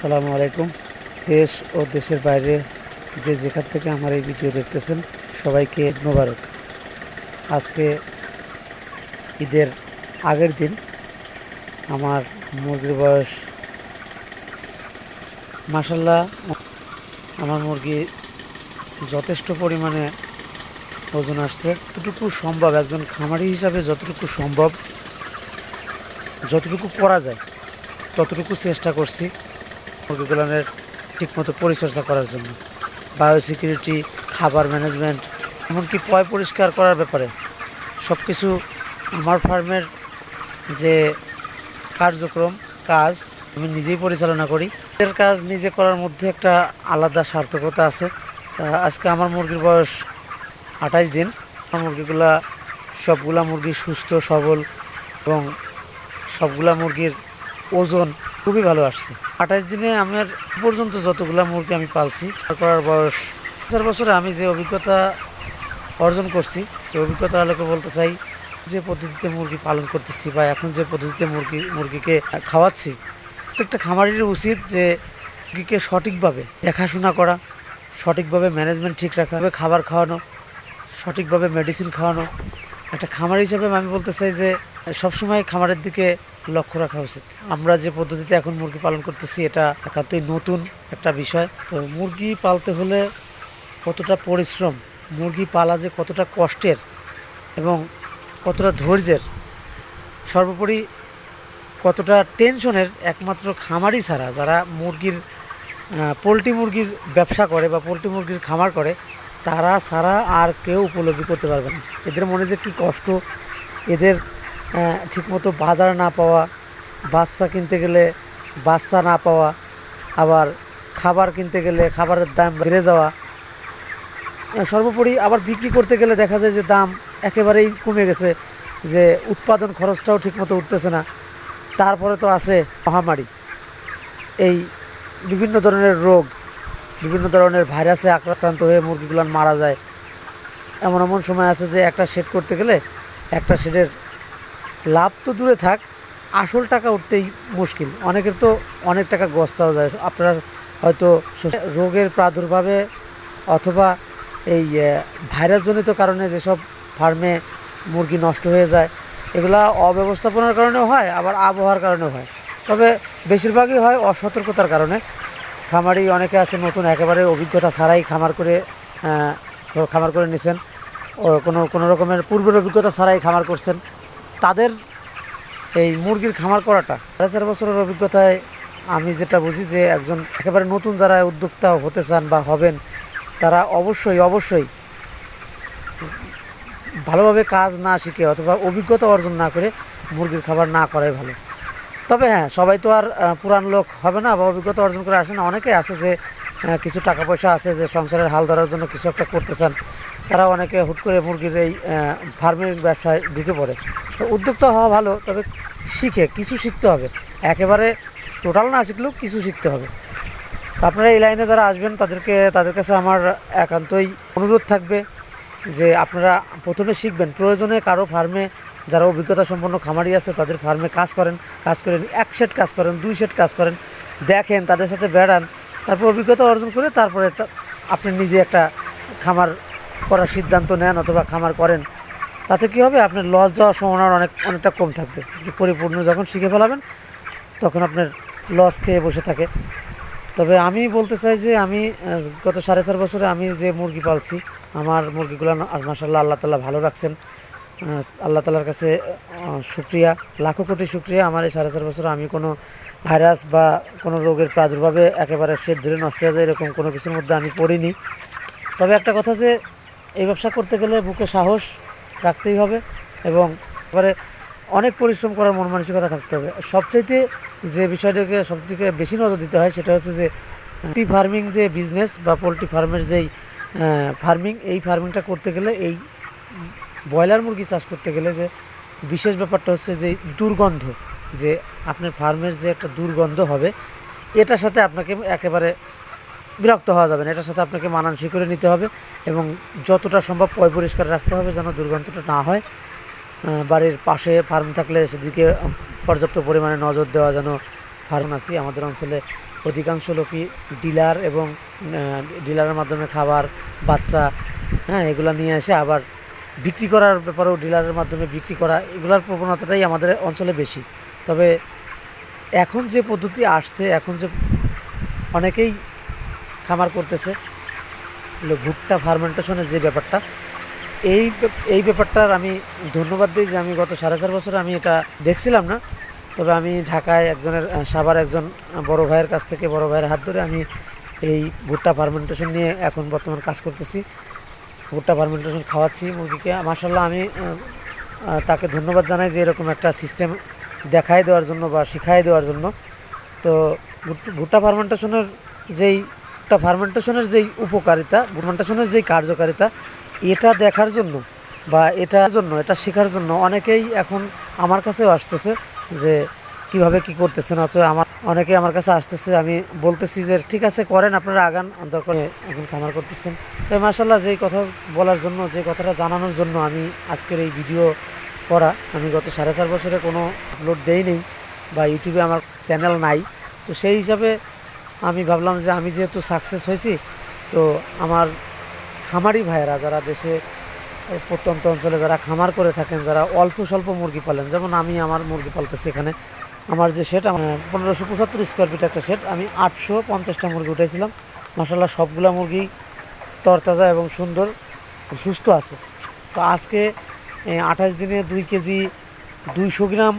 আসসালামু আলাইকুম। দেশ ও দেশের বাইরে যে যেখান থেকে আমার এই ভিডিও দেখতেছেন সবাইকে ঈদ মোবারক। আজকে ঈদের আগের দিন। আমার মুরগির বয়স মাশাল্লাহ, আমার মুরগি যথেষ্ট পরিমাণে ওজন আসছে। যতটুকু সম্ভব একজন খামারি হিসাবে যতটুকু সম্ভব, যতটুকু করা যায় ততটুকু চেষ্টা করছি মুরগিগুলোর ঠিকমতো পরিচর্যা করার জন্য। বায়োসিকিউরিটি, খাবার ম্যানেজমেন্ট, এমনকি পয় পরিষ্কার করার ব্যাপারে সব কিছু আমার ফার্মের যে কার্যক্রম কাজ আমি নিজেই পরিচালনা করি। এর কাজ নিজে করার মধ্যে একটা আলাদা সার্থকতা আছে। আজকে আমার মুরগির বয়স 28 দিন। আমার সবগুলা মুরগি সুস্থ সবল এবং সবগুলা মুরগির ওজন খুবই ভালো আসছে। 28 দিনে আমার পর্যন্ত যতগুলা মুরগি আমি পালছি, করার বয়স 4 বছরে আমি যে অভিজ্ঞতা অর্জন করছি, এই অভিজ্ঞতা আলোকে বলতে চাই, যে পদ্ধতিতে মুরগি পালন করতেছি বা এখন যে পদ্ধতিতে মুরগিকে খাওয়াচ্ছি, প্রত্যেকটা খামারির উচিত যে মুরগিকে সঠিকভাবে দেখাশোনা করা, সঠিকভাবে ম্যানেজমেন্ট ঠিক রাখা, খাবার খাওয়ানো, সঠিকভাবে মেডিসিন খাওয়ানো। একটা খামার হিসেবে আমি বলতে চাই যে সবসময় খামারের দিকে লক্ষ্য রাখা উচিত। আমরা যে পদ্ধতিতে এখন মুরগি পালন করতেছি এটা একান্তই নতুন একটা বিষয়। তো মুরগি পালতে হলে কতটা পরিশ্রম, মুরগি পালা যে কতটা কষ্টের এবং কতটা ধৈর্যের, সর্বোপরি কতটা টেনশনের, একমাত্র খামারি ছাড়া, যারা পোলট্রি মুরগির ব্যবসা করে বা পোলট্রি মুরগির খামার করে, তারা ছাড়া আর কেউ উপলব্ধি করতে পারবে না এদের মনে যে কী কষ্ট। এদের ঠিকমতো বাজার না পাওয়া, বাচ্চা কিনতে গেলে বাচ্চা না পাওয়া, আবার খাবার কিনতে গেলে খাবারের দাম বেড়ে যাওয়া, সর্বোপরি আবার বিক্রি করতে গেলে দেখা যায় যে দাম একেবারেই কমে গেছে, যে উৎপাদন খরচটাও ঠিকমতো উঠতেছে না। তারপরে তো আছে মহামারী, এই বিভিন্ন ধরনের রোগ, বিভিন্ন ধরনের ভাইরাসে আক্রান্ত হয়ে মুরগিগুলো মারা যায়। এমন এমন সময় আছে যে একটা শেড করতে গেলে একটা শেডের লাভ তো দূরে থাক, আসল টাকা উঠতেই মুশকিল। অনেকের তো অনেক টাকা গচ্ছাও যায়। আপনার হয়তো রোগের প্রাদুর্ভাবে অথবা এই ভাইরাসজনিত কারণে যেসব ফার্মে মুরগি নষ্ট হয়ে যায়, এগুলা অব্যবস্থাপনার কারণেও হয়, আবার আবহাওয়ার কারণেও হয়। তবে বেশিরভাগই হয় অসতর্কতার কারণে। খামারি অনেকে আছে নতুন, একেবারে অভিজ্ঞতা ছাড়াই খামার করে নিছেন, কোনো রকমের পূর্বের অভিজ্ঞতা ছাড়াই খামার করছেন। তাদের এই মুরগির খামার করাটা 4.5 বছরের অভিজ্ঞতায় আমি যেটা বুঝি যে একজন একেবারে নতুন যারা উদ্যোক্তা হতে চান বা হবেন, তারা অবশ্যই ভালোভাবে কাজ না শিখে অথবা অভিজ্ঞতা অর্জন না করে মুরগির খাবার না করাই ভালো। তবে হ্যাঁ, সবাই তো আর পুরান লোক হবে না বা অভিজ্ঞতা অর্জন করে আসে না। অনেকে আছে যে কিছু টাকা পয়সা আছে, যে সংসারের হাল ধরার জন্য কিছু একটা করতে চান, তারা অনেকে হুট করে মুরগির এই ফার্মিং ব্যবসায় ঢুকে পড়ে। তো উদ্যোক্তা হওয়া ভালো, তবে কিছু শিখতে হবে। একেবারে টোটাল না শিখলেও কিছু শিখতে হবে। আপনারা এই লাইনে যারা আসবেন তাদের কাছে আমার একান্তই অনুরোধ থাকবে যে আপনারা প্রথমে শিখবেন। প্রয়োজনে কারো ফার্মে যারা অভিজ্ঞতা সম্পন্ন খামারি আছে তাদের ফার্মে কাজ করেন, 1 সেট কাজ করেন, 2 সেট কাজ করেন, দেখেন, তাদের সাথে বেড়ান, তারপর অভিজ্ঞতা অর্জন করে তারপরে আপনি নিজে একটা খামার করার সিদ্ধান্ত নেন অথবা খামার করেন। তাতে কী হবে, আপনার লস যাওয়ার সম্ভাবনা অনেকটা কম থাকবে। পরিপূর্ণ যখন শিখে ফেলাবেন তখন আপনার লস খেয়ে বসে থাকে। তবে আমি বলতে চাই যে আমি গত 4.5 বছরে আমি যে মুরগি পালছি, আমার মুরগিগুলো মাশাআল্লাহ আল্লাহ তাআলা ভালো রাখছেন। আল্লাহ তাআলার কাছে শুকরিয়া, লাখো কোটি শুকরিয়া। আমার এই 4.5 বছরে আমি কোনো ভাইরাস বা কোনো রোগের প্রাদুর্ভাবে একেবারে শেড ধরে নষ্ট হয়ে যায় এরকম কোনো কিছুর মধ্যে আমি পড়িনি। তবে একটা কথা, যে এই ব্যবসা করতে গেলে বুকে সাহস রাখতেই হবে এবং এবারে অনেক পরিশ্রম করার মন মানসিকতা থাকতে হবে। সবচাইতে যে বিষয়টাকে সবথেকে বেশি নজর দিতে হয় সেটা হচ্ছে যে পোলট্রি ফার্মিং যে বিজনেস বা পোলট্রি ফার্মের যেই এই ফার্মিংটা করতে গেলে, এই ব্রয়লার মুরগি চাষ করতে গেলে যে বিশেষ ব্যাপারটা হচ্ছে যে দুর্গন্ধ, যে আপনার ফার্মের যে একটা দুর্গন্ধ হবে, এটার সাথে আপনাকে একেবারে বিরক্ত হওয়া যাবে না। এটার সাথে আপনাকে মানানসই করে নিতে হবে এবং যতটা সম্ভব পয় পরিষ্কার রাখতে হবে যেন দুর্গন্ধটা না হয়। বাড়ির পাশে ফার্ম থাকলে সেদিকে পর্যাপ্ত পরিমাণে নজর দেওয়া, যেন ফার্ম আছি আমাদের অঞ্চলে অধিকাংশ লোকই ডিলার এবং ডিলারের মাধ্যমে খাবার, বাচ্চা, হ্যাঁ, এগুলো নিয়ে এসে আবার বিক্রি করার ব্যাপারেও ডিলারের মাধ্যমে বিক্রি করা, এগুলোর প্রবণতাটাই আমাদের অঞ্চলে বেশি। তবে এখন যে পদ্ধতি আসছে, এখন যে অনেকেই খামার করতেছে, ভুট্টা ফার্মেন্টেশনের যে ব্যাপারটা, এই ব্যাপারটার আমি ধন্যবাদ দিই যে আমি গত 4.5 বছর আমি এটা দেখছিলাম না। তবে আমি ঢাকায় একজনের সাভার একজন বড় ভাইয়ের কাছ থেকে, বড় ভাইয়ের হাত ধরে আমি এই ভুট্টা ফার্মেন্টেশন নিয়ে এখন বর্তমান কাজ করতেছি। ভুট্টা ফার্মেন্টেশন খাওয়াচ্ছি মুরগিকে। মাশাআল্লাহ, আমি তাকে ধন্যবাদ জানাই যে এরকম একটা সিস্টেম দেখায় দেওয়ার জন্য বা শিখাই দেওয়ার জন্য। তো ভুট্টা ফার্মেন্টেশনের যেই উপকারিতা, ফার্মেন্টেশনের যেই কার্যকারিতা, এটা দেখার জন্য বা এটা শেখার জন্য অনেকেই এখন আমার কাছেও আসতেছে যে কিভাবে কি করতেছেন। অথচ অনেকেই আমার কাছে আসতেছে, আমি বলতেছি যে ঠিক আছে করেন, আপনারা আগান, দরকার এখন খামার করতেছেন। তো মাশাআল্লাহ, যেই কথা বলার জন্য, যে কথাটা জানানোর জন্য আমি আজকের এই ভিডিও করা। আমি গত 4.5 বছরে কোনো আপলোড দেই নেই বা ইউটিউবে আমার চ্যানেল নাই। তো সেই হিসাবে আমি ভাবলাম যে আমি যেহেতু সাকসেস হয়েছি, তো আমার খামারি ভাইয়েরা যারা দেশে প্রত্যন্ত অঞ্চলে যারা খামার করে থাকেন, যারা অল্প স্বল্প মুরগি পালেন, যেমন আমি আমার মুরগি পালতেছি এখানে। আমার যে শেড, আমার 1575 স্কোয়ার ফিট একটা শেড, আমি 850টা মুরগি উঠেছিলাম। মাশাআল্লাহ, সবগুলা মুরগি তরতাজা এবং সুন্দর, সুস্থ আছে। তো আজকে 28 দিনে 2 কেজি 200 গ্রাম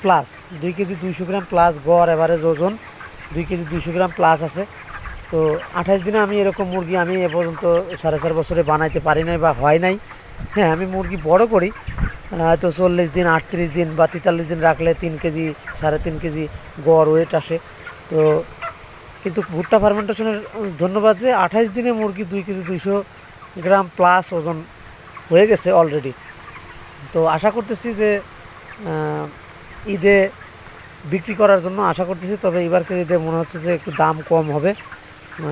প্লাস, 2 কেজি 200 গ্রাম প্লাস গড় এভারেজ ওজন 2 কেজি 200 গ্রাম প্লাস আছে। তো 28 দিনে আমি এরকম মুরগি আমি এ পর্যন্ত 4.5 বছরে বানাইতে পারি নাই বা হয় নাই। হ্যাঁ, আমি মুরগি বড় করি, তো 40 দিন, 38 দিন বা 43 দিন রাখলে 3 কেজি 3.5 কেজি গড় ওয়েট আসে। তো কিন্তু ভুট্টা ফার্মেন্টেশনের ধন্যবাদ যে 28 দিনে মুরগি 2 কেজি 200 গ্রাম প্লাস ওজন হয়ে গেছে অলরেডি। তো আশা করতেছি যে ঈদে বিক্রি করার জন্য আশা করতেছি। তবে এবারকার ঈদে মনে হচ্ছে যে একটু দাম কম হবে,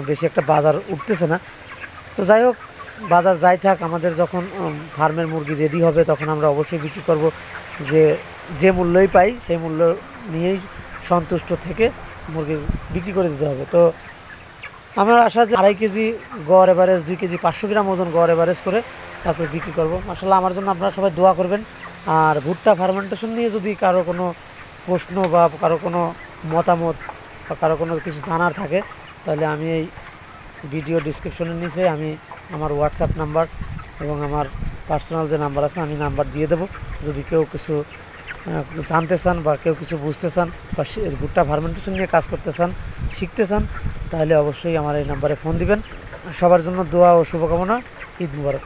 বেশি একটা বাজার উঠতেছে না। তো যাই হোক, বাজার যাই থাক, আমাদের যখন ফার্মের মুরগি রেডি হবে তখন আমরা অবশ্যই বিক্রি করব। যে মূল্যই পাই সেই মূল্য নিয়েই সন্তুষ্ট থেকে মুরগি বিক্রি করে দিতে হবে। তো আমার আশা যে 2.5 কেজি গড় এভারেজ, 2 কেজি 500 গ্রাম ওজন গড় এভারেজ করে তারপরে বিক্রি করব। মাশাআল্লাহ, আমার জন্য আপনারা সবাই দোয়া করবেন। আর ভুট্টা ফার্মেন্টেশন নিয়ে যদি কারো কোনো প্রশ্ন বা কারো কোনো মতামত বা কারো কোনো কিছু জানার থাকে, তাহলে আমি এই ভিডিও ডিসক্রিপশনের নিচে আমি আমার হোয়াটসঅ্যাপ নাম্বার এবং আমার পার্সোনাল যে নাম্বার আছে আমি নাম্বার দিয়ে দেবো। যদি কেউ কিছু জানতে চান বা কেউ কিছু বুঝতে চান বা ভুট্টা ফার্মেন্টেশন নিয়ে কাজ করতে চান, শিখতে চান, তাহলে অবশ্যই আমার এই নাম্বারে ফোন দিবেন। সবার জন্য দোয়া ও শুভকামনা। ঈদ মুবারক।